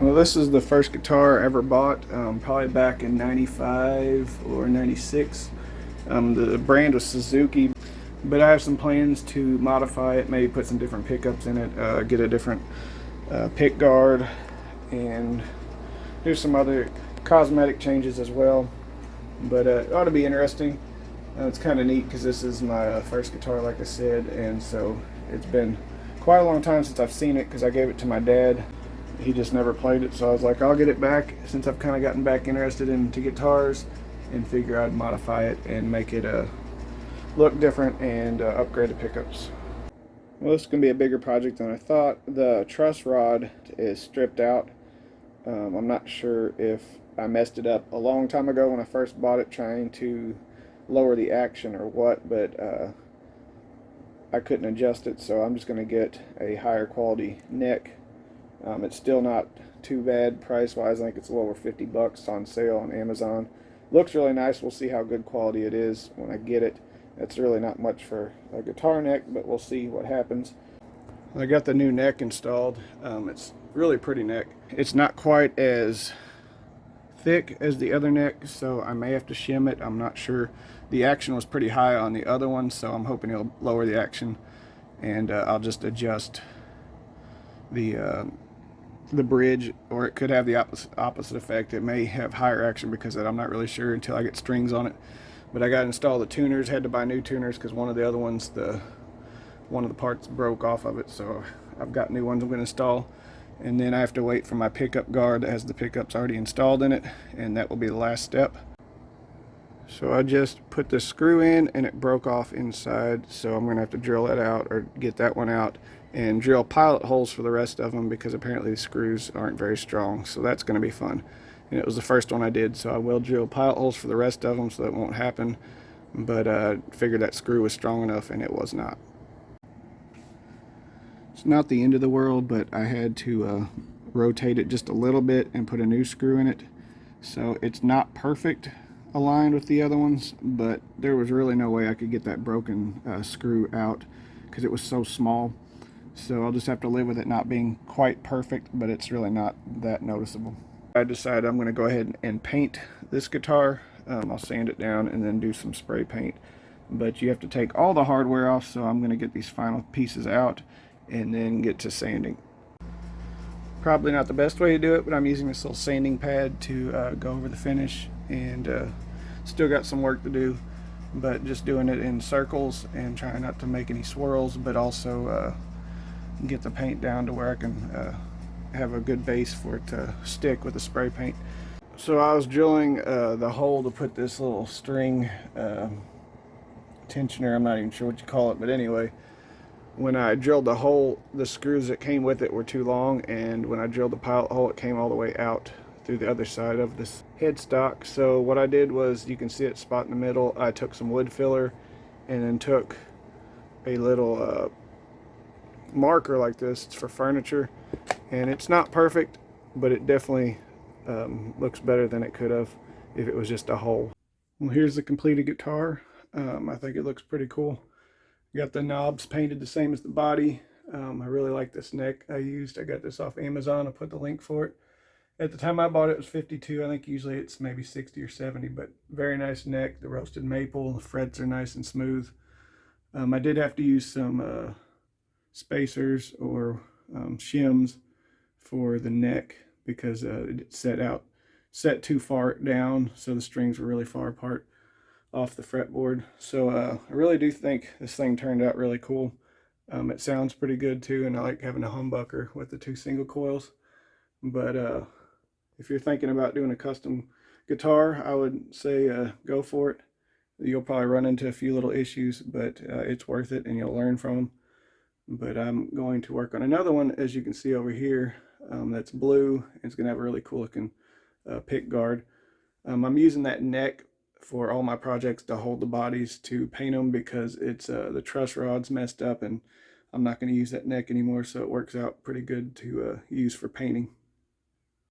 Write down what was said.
Well, this is the first guitar I ever bought, probably back in 95 or 96. The brand was Suzuki, but I have some plans to modify it, maybe put some different pickups in it, get a different pickguard, and do some other cosmetic changes as well. But it ought to be interesting. It's kind of neat because this is my first guitar, like I said, and so it's been quite a long time since I've seen it because I gave it to my dad. He just never played it, so I was like, I'll get it back since I've kind of gotten back interested into guitars, and figure I'd modify it and make it look different and upgrade the pickups. Well, this is going to be a bigger project than I thought. The truss rod is stripped out. I'm not sure if I messed it up a long time ago when I first bought it trying to lower the action or what, but I couldn't adjust it, so I'm just going to get a higher quality neck. It's still not too bad price wise. I think it's a little over 50 bucks on sale on Amazon. Looks really nice. We'll see how good quality it is when I get it. It's really not much for a guitar neck, but we'll see what happens. I got the new neck installed. It's really pretty neck. It's not quite as thick as the other neck, so I may have to shim it. I'm not sure. The action was pretty high on the other one, so I'm hoping it'll lower the action, and I'll just adjust the bridge, or it could have the opposite effect. It may have higher action because of that. I'm not really sure until I get strings on it. But I got to install the tuners. Had to buy new tuners because one of the other ones, one of the parts broke off of it. So I've got new ones I'm going to install. And then I have to wait for my pickup guard that has the pickups already installed in it, and that will be the last step. So I just put the screw in and it broke off inside, so I'm gonna have to drill that out or get that one out and drill pilot holes for the rest of them because apparently the screws aren't very strong, so that's gonna be fun. And it was the first one I did, so I will drill pilot holes for the rest of them so that won't happen, but figured that screw was strong enough and it was not. It's not the end of the world, but I had to rotate it just a little bit and put a new screw in it, so it's not perfect aligned with the other ones, but there was really no way I could get that broken screw out because it was so small. So I'll just have to live with it not being quite perfect, but it's really not that noticeable. I decided I'm going to go ahead and paint this guitar. I'll sand it down and then do some spray paint, but you have to take all the hardware off, so I'm going to get these final pieces out and then get to sanding. Probably not the best way to do it, but I'm using this little sanding pad to go over the finish, and still got some work to do, but just doing it in circles and trying not to make any swirls, but also get the paint down to where I can have a good base for it to stick with the spray paint. So I was drilling the hole to put this little string tensioner, I'm not even sure what you call it, but anyway, when I drilled the hole, the screws that came with it were too long, and when I drilled the pilot hole, it came all the way out through the other side of this headstock. So what I did was, you can see it spot in the middle, I took some wood filler and then took a little marker like this. It's for furniture, and it's not perfect, but it definitely looks better than it could have if it was just a hole. Well, here's the completed guitar. I think it looks pretty cool. Got the knobs painted the same as the body. I really like this neck I used. I got this off Amazon. I put the link for it. At the time I bought it, it was 52. I think usually it's maybe 60 or 70, but very nice neck. The roasted maple, the frets are nice and smooth. I did have to use some spacers or shims for the neck because it set too far down, so the strings were really far apart off the fretboard. So I really do think this thing turned out really cool. It sounds pretty good too, and I like having a humbucker with the 2 single coils. But if you're thinking about doing a custom guitar, I would say go for it. You'll probably run into a few little issues, but it's worth it and you'll learn from them. But I'm going to work on another one, as you can see over here, that's blue. It's going to have a really cool looking pick guard. I'm using that neck for all my projects to hold the bodies to paint them because it's the truss rod's messed up and I'm not going to use that neck anymore, so it works out pretty good to use for painting.